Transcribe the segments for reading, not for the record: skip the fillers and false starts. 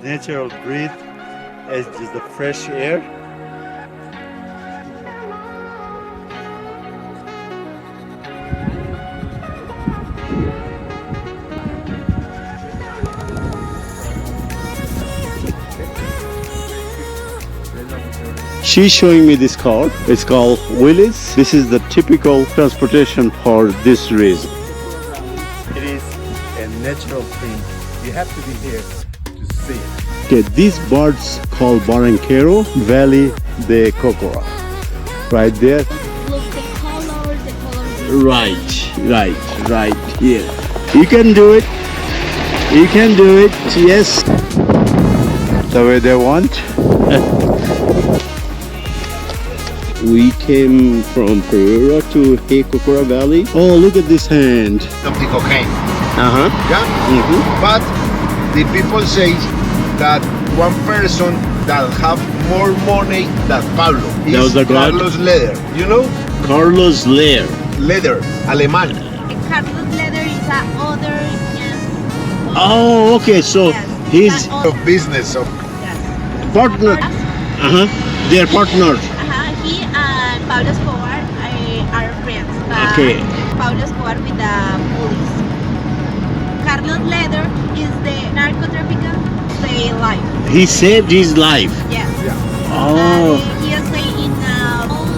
natural breathe as just the fresh air. She's showing me this car. It's called Willys. This is the typical transportation for this reason. It is a natural thing. You have to be here to see it. Okay, these birds called Barranquero Valley de Cocora. Right there. Look, the colors. Right here. You can do it. You can do it. Yes. The way they want. We came from Pereira to Cocora Valley. Oh, look at this hand. Of the cocaine. Yeah. But the people say that one person that have more money than Pablo is Carlos Leder. You know? Carlos Leder. Leder, Alemán. Carlos Leder is another. Yes. Oh, okay. So Yes. he's Of business. Of Yes. partner. They're partners. He and Pablo Escobar are friends. But Okay. Pablo Escobar with the police. Carlos Leder is the narco-trafficker. Stay alive. He saved his life. Yes. Oh. He is in a long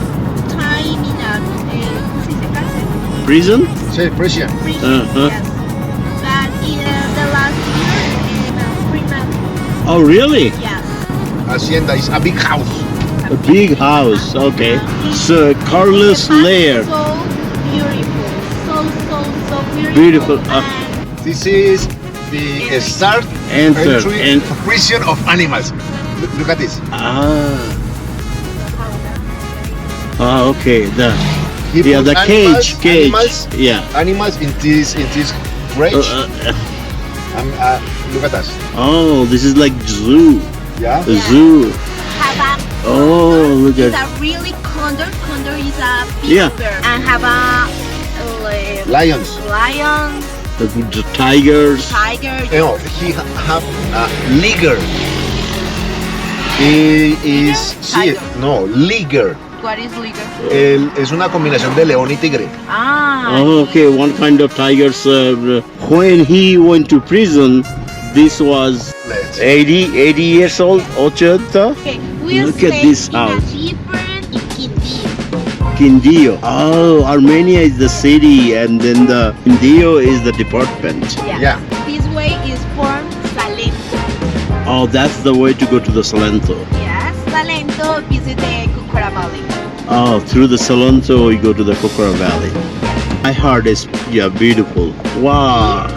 time in a ¿cómo se dice cárcel? Prison? say prison. Prison. Yes. But in the last year in prison. Oh, really? Yes. Hacienda is a big house. A big house. Okay. So Carlos The path Leder. is so beautiful. So beautiful. Beautiful. And This is the start Enter. entry prison of animals. Look at this. Okay. The He yeah, put the animals, cage. Animals, Yeah. animals in this cage. Look at us. Oh, this is like zoo. Yeah. The zoo. have a Oh, look is at. a really condor. Condor is a big Yeah. bird. And have a Lions. lion, The tigers. tiger. No, he have a liger. He is sí, Tiger. no liger. What is liger? Es una combinación de león y tigre. Oh, okay, one kind of tigers. When he went to prison, this was Let's 80 years old. 80. Okay, we Look at stay this in house. a different in Quindío. Quindío. Oh, Armenia is the city, and then the Quindío is the department. Yeah. This way is from Salento. Oh, that's the way to go to the Salento. Yes, Salento visit the Cocora Valley. Oh, through the Salento, you go to the Cocora Valley. I heard it's beautiful. Wow.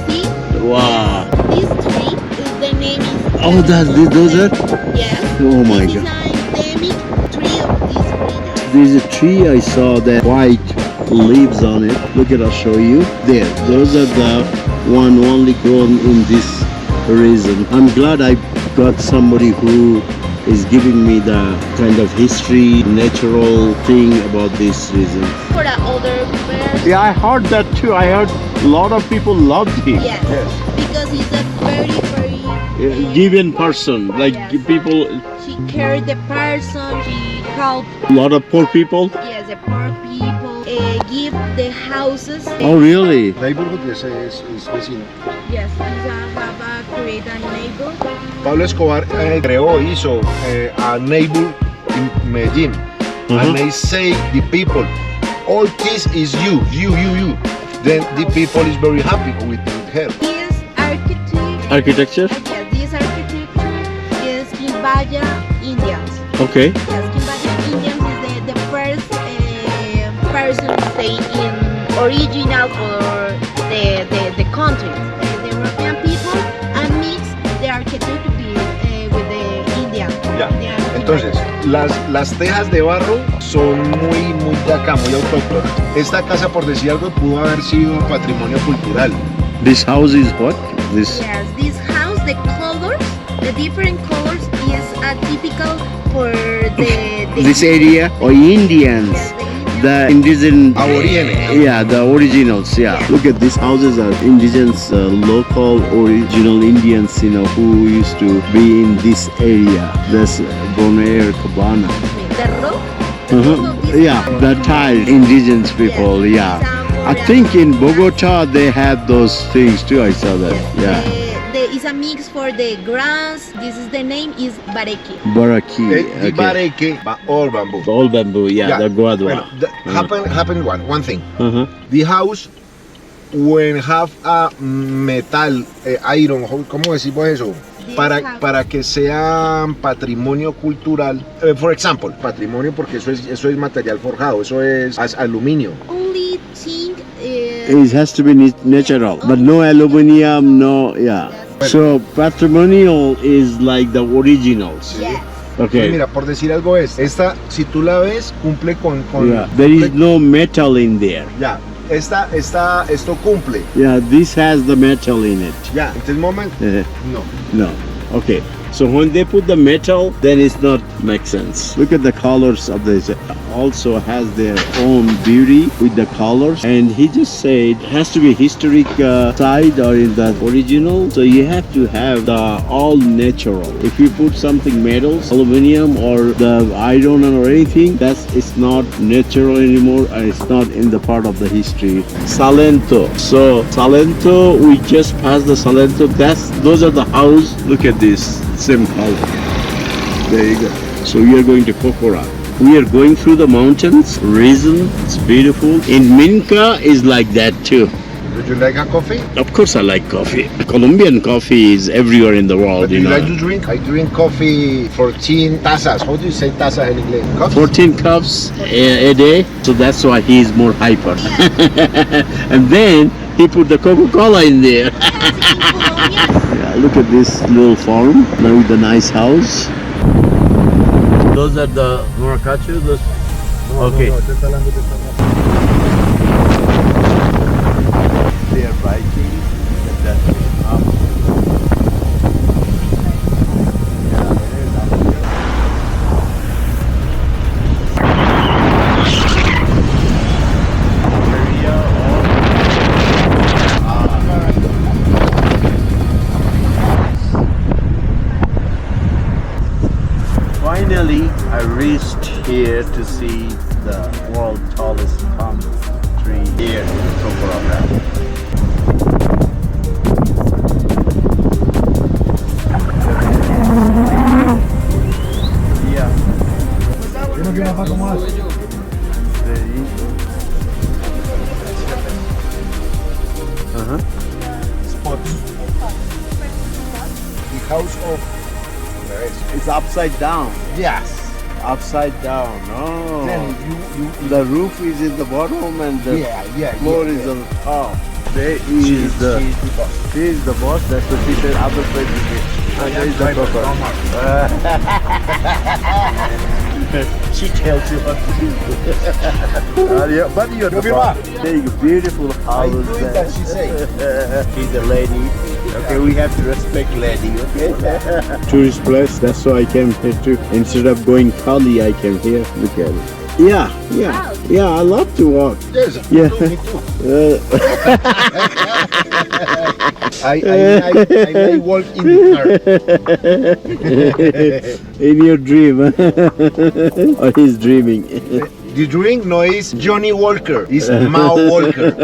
See, Wow. this tree is the name is. Oh, those are. Yes. Oh my This is God. an endemic tree of this region. There's a tree I saw that white leaves on it. Look at, I'll show you. There, those are the one only grown in this region. I'm glad I got somebody who is giving me the kind of history, natural thing about this region. For the older bears. Yeah, I heard that too. I heard a lot of people loved him. Yes. Because he's a very Given person, like Yes. people, She cared the person. She helped. a lot of poor people. Yes, the poor people. Give the houses. Oh, really? Neighborhood es vecino. Yes, he's have create a neighbor. Pablo Escobar hizo a neighbor in Medellín. And they say the people, all this is you. Then the people is very happy with her. This Architecture? Yes, this architecture is Quimbaya Indians. Okay. Yes, Quimbaya Indians is the first person to stay in original for the country. The European people and mix the architecture with the Indian. Ya. The Entonces, las tejas de barro son muy de acá, muy autóctonas. Esta casa, por decir algo, pudo haber sido patrimonio cultural. This house is what? This. Yes, this house, the colors, the different colors is typical for the This area or Indians. Yes, the Indian the indigenous. Aborígenes. Yeah, the originals. Yeah. Look at these houses are indigenous, local, original Indians. You know who used to be in this area. That's Bonaire Cabana. The roof. Of this Yeah, house. the tile indigenous people. Yeah. I think in Bogota they have those things too. I saw that. Yeah. There is a mix for the grass. This is the name is bareke. Baraki. The bareque, all bamboo. All bamboo. Yeah, the guadua. Bueno, happen one thing. Uh-huh. The house when have a metal, iron, ¿cómo decimos eso? Para que sea patrimonio cultural. For example, patrimonio porque eso es material forjado, eso es aluminio. Only thing. It has to be natural, but no aluminum, no, yeah. So patrimonial is like the originals. Yes. Okay. Mira, por decir algo esta, si tú la ves, cumple con Yeah. There is no metal in there. Ya, esto cumple. Yeah, this has the metal in it. Ya, en este momento, no. No. Okay. So when they put the metal, then it's not make sense. Look at the colors of this. Also has their own beauty with the colors. And he just said it has to be historic side or in the original. So you have to have the all natural. If you put something metals, aluminum or the iron or anything, it's not natural anymore. And it's not in the part of the history. Salento. So Salento, we just passed the Salento. Those are the house. Look at this. Same color. There you go. So we are going to Cocora. We are going through the mountains. Reason, it's beautiful. In Minca is like that too. Do you like a coffee? Of course I like coffee. Colombian coffee is everywhere in the world, Do you like to drink? I drink coffee 14 tazas. How do you say tazas in English? Cups? 14 cups a day. So that's why he is more hyper. And then he put the Coca-Cola in there. Yeah, look at this little farm now with the nice house. Those are the Moracacho. Okay. They are biking. That's up. Finally, I reached here to see the world's tallest palm tree here in Cocora Valley. Yeah. Uh-huh. Spots. The house of... It's upside down. Yes. Upside down. Oh. Then The roof is in the bottom and the floor is on the top. There is the boss. He is the boss. That's what she said. Other places. And there is the She tells you what to do. But you're the boss. There you go. Beautiful house. that she said. She's a lady. Okay, we have to respect lady, okay? Tourist place, that's why I came here too. Instead of going Kali, I came here. Look at it. Yeah, I love to walk. Yes, Yeah. me too. I walk in the car. In your dream. Or he's dreaming. The drink no is Johnny Walker, it's Mao Walker.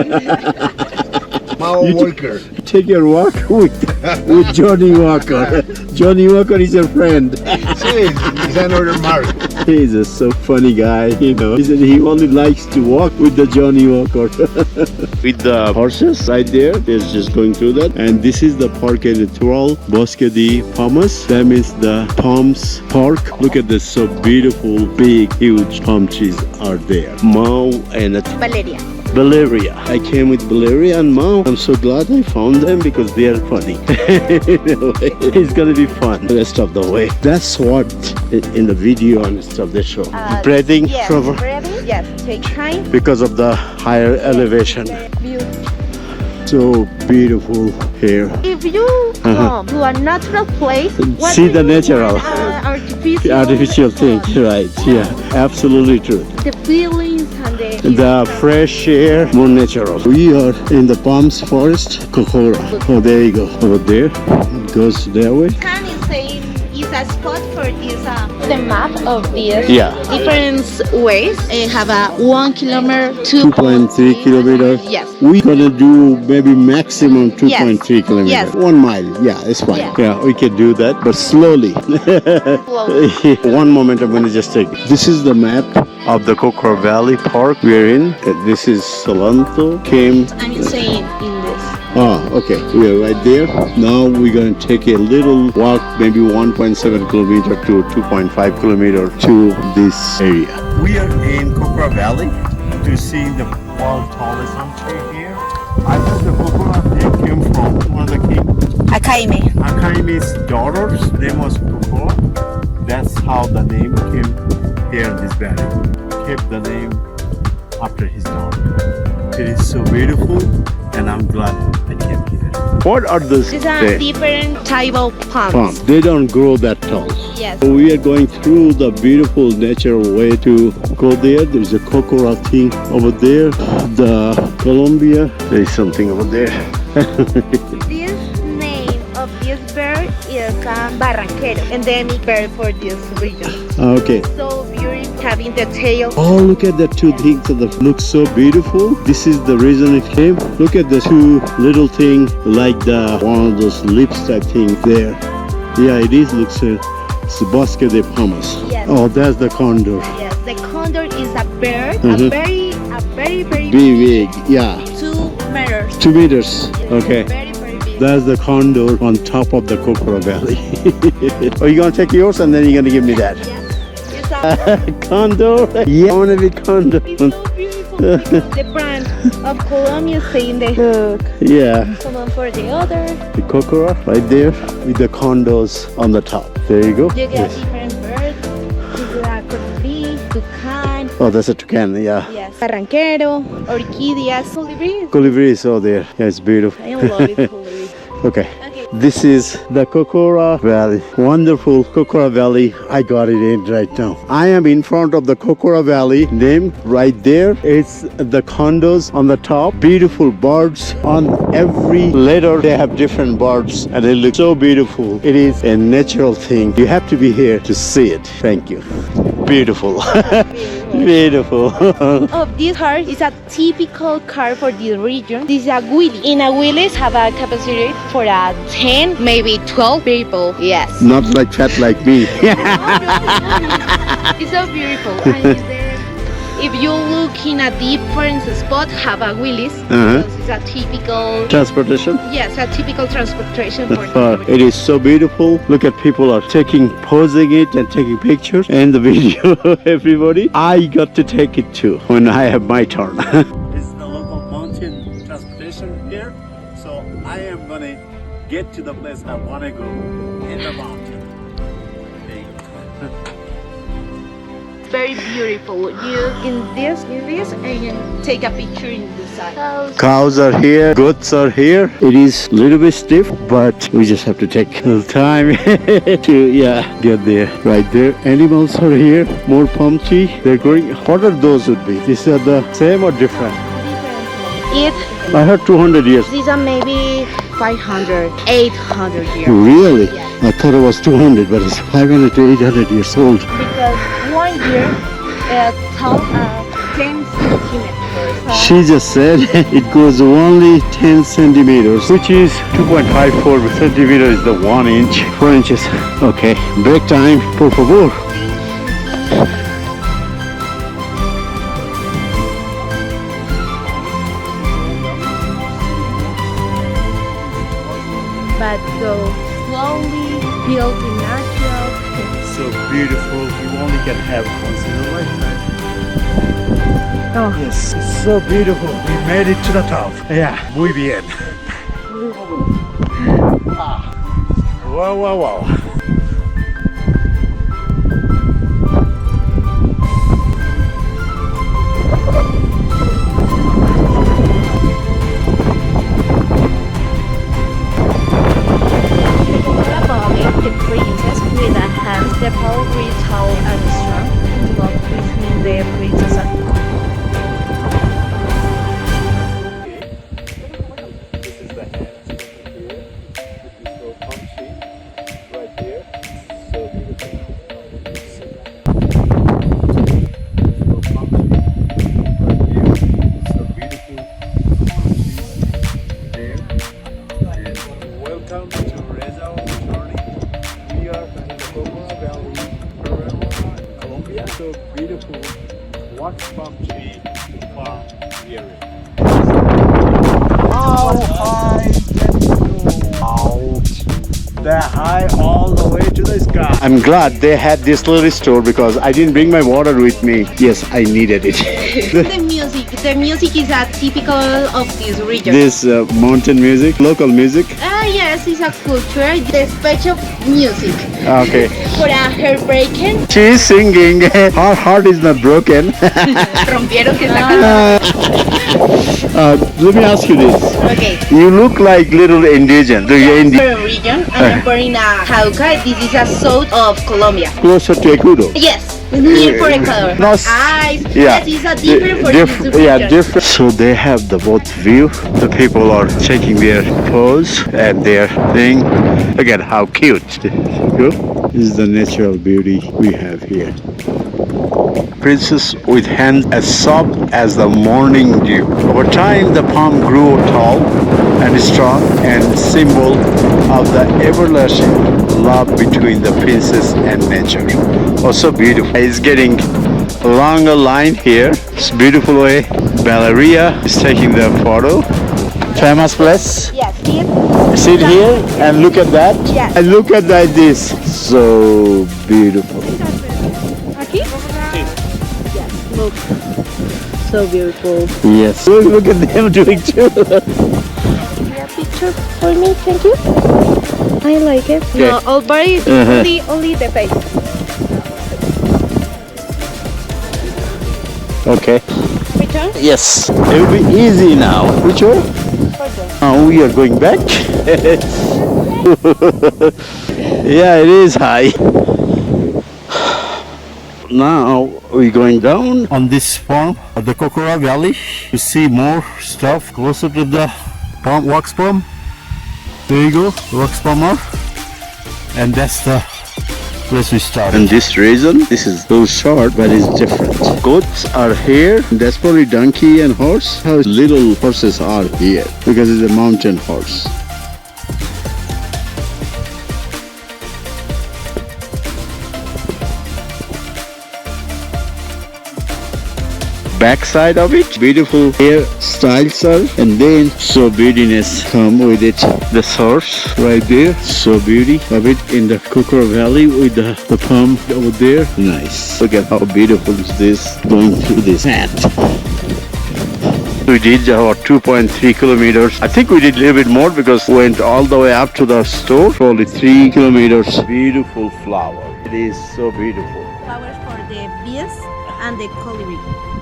Mao Walker. Take your walk with Johnny Walker. Johnny Walker is your friend. It's another mark. He's a so funny guy, you know. He said he only likes to walk with the Johnny Walker. With the horses right there, they're just going through that. And this is the Parque Natural Bosque de Palmas. That means the Palms Park. Look at this, so beautiful, big, huge palm trees are there. Mao and Valeria. Valleria. I came with Valleria and Mao. I'm so glad I found them because they are funny. It's gonna be fun the rest of the way. That's what in the video and stuff they show. Breathing, Yes, Trevor, breathing. Yes, take time. because of the higher elevation. Beautiful. So beautiful here. If you come to a natural place, what See do the you natural. want? Artificial Artificial thing, right? Yeah, absolutely true. The feelings and the fresh air, more natural. We are in the palms forest, Cocora. Oh, there you go. Over there. It goes that way. Can is saying is a spot for this the map of this Yeah. different ways. Have a 1 kilometer, 2.3 kilometers. Yes. We're gonna do maybe maximum 2.3 kilometers. Yes. 1 mile. Yeah, it's fine. Yeah. Yeah, we can do that, but slowly. One moment, I'm gonna just take. This is the map of the Cocora Valley Park we're in. This is Salento. Came. I'm saying in this. Ah, okay. We are right there. Now we're going to take a little walk, maybe 1.7 kilometer to 2.5 kilometer to this area. We are in Cocora Valley to see the world's tallest tree here. I thought the Cocora they came from one of the king Akaime. Akaime's daughters. Name was Cocora. That's how the name came here in this valley. Kept the name after his daughter. It is so beautiful, and I'm glad I came here. What are those? These are different type of palms. They don't grow that tall. Yes. So we are going through the beautiful natural way to go there. There's a Cocora thing over there. The Colombia. There's something over there. This name of this bird is barranquero, endemic bird for this region. Okay. So beautiful, having the tail. Oh, look at the two things that look so beautiful. This is the reason it came. Look at the two little things like the one of those lips type thing there. Yeah, it is. Looks it's Bosque de Palmas. Yes. Oh, that's the condor. Yes, the condor is a bird, Mhm. a very Big. Yeah. 2 meters. 2 meters. Okay. Very big. That's the condor on top of the Cocora Valley. Are you gonna take yours and then you're gonna give me that? Yes. It's a Condor? Yeah, I wanna be condor. It's so beautiful because the brand of Colombia saying the look. Yeah, Someone for the other. the Cocora right there with the condos on the top. There you go. You get Yes. different birds. You got colibri, toucan. Oh, that's a toucan, yeah. Yes. Barranquero, orchideas, colibri. Colibri is over there. Yeah, it's beautiful. I love it, colibri. Okay. Okay. This is the Cocora Valley. Wonderful Cocora Valley. I got it in right now. I am in front of the Cocora Valley. Name right there. It's the condos on the top. Beautiful birds on every letter. They have different birds and they look so beautiful. It is a natural thing. You have to be here to see it. Thank you. Beautiful. Beautiful. Of this car is a typical car for this region. This is a wheelie. In a wheelies have a capacity for a 10, maybe 12 people. Yes. Not like fat like me. It's so beautiful. And there, if you look in a different spot, have a wheelies. Uh-huh. Because it's a typical. Transportation. Yes, a typical transportation for It is so beautiful. Look at people are posing it and taking pictures and the video. Everybody, I got to take it too when I have my turn. This is the local mountain transportation here, so I am gonna get to the place I wanna go in the mountain. very beautiful. You in this and take a picture in the side. Cows are here, goats are here. It is a little bit stiff, but we just have to take a little time to get there. Right there, animals are here. More palm tree. They're growing. What are those would be? These are the same or different? It I heard 200 years. these are maybe 500, 800 years. Really? Yes. I thought it was 200, but it's 500 to 800 years old. Because 1 year tall 10 centimeters. She just said it goes only 10 centimeters, which is 2.54 centimeters is the 1 inch, 4 inches. Okay, break time, por favor. But go slowly, build the natural. So beautiful, you only can have once in a lifetime. Oh. Yes, it's so beautiful. We made it to the top. Yeah, muy bien. Wow, wow, wow. Cocora Valley, the princess with a hands, the pole reach tall and strong, love between the princess and Reza journey. We are in the Cocora Valley, Pereira, Colombia. So beautiful wax palm tree farm area. How high can you go? Out. They're high all the way to the sky. I'm glad they had this little store because I didn't bring my water with me. Yes, I needed it. The music is a typical of this region. This mountain music, local music. Yes, it's a culture, the special music. Okay. For a heartbreaking. She's singing. Her heart is not broken. Rompieron que está Let me ask you this. Okay. You look like little Indian. Do you Indian? Region, I'm born in Jauca. This is a south of Colombia. Closer to Ecuador. Yes, near for Ecuador. No, Eyes. yeah. Yes, it's a different for this region. Yeah, different. So they have the both view. The people are taking their pose and their thing. Again, how cute. This is the natural beauty we have here. Princess with hands as soft as the morning dew. Over time, the palm grew tall and strong and symbol of the everlasting love between the princess and nature. Also beautiful. It's getting a longer line here. It's beautiful way. Valleria is taking the photo. Famous place. Yes, Sit here and look at that. Yes. And look at that. This so beautiful. Aquí? Look, so beautiful. Yes. Look at them doing too. A picture for me, thank you. I like it. Okay. No, all body, only the face. Okay. Return? Yes. It will be easy now. Which way? Now we are going back. Yeah, it is high. Now we're going down on this farm at the Cocora Valley. You see more stuff closer to the palm, wax palm. There you go, wax palmer. And that's the place we started. And this reason, this is a little short, but it's different. Goats are here. That's probably donkey and horse. How little horses are here because it's a mountain horse. Backside of it, beautiful hair styles are, and then so beautiness come with it. The source right there, so beauty of it in the Cocora Valley with the palm over there. Nice. Look at how beautiful is this going through this sand. We did about 2.3 kilometers. I think we did a little bit more because we went all the way up to the store. Probably 3 kilometers. Beautiful flower. It is so beautiful. Flowers for the bees and the colibri.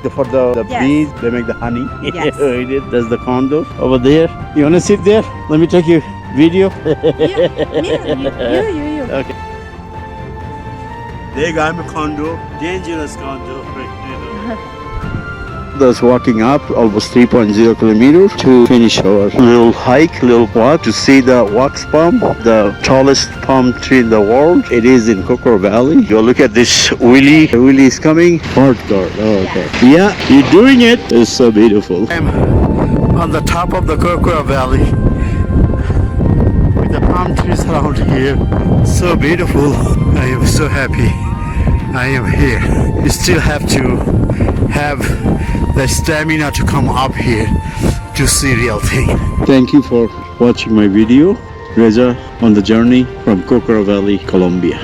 For the Yes. bees, they make the honey. Yes. We did. That's the Condor over there. You wanna sit there? Let me take you video. You. Okay. There I'm a Condor, dangerous Condor. That's walking up almost 3.0 kilometers to finish our little hike, little walk to see the wax palm, the tallest palm tree in the world. It is in Cocora Valley. You look at this Willie. Willie is coming. Fort guard. Oh, okay. Yeah, you're doing it. It's so beautiful. I'm on the top of the Cocora Valley with the palm trees around here. So beautiful. I am so happy. I am here. You still have to have the stamina to come up here to see real thing. Thank you for watching my video. Reza on the journey from Cocora Valley, Colombia.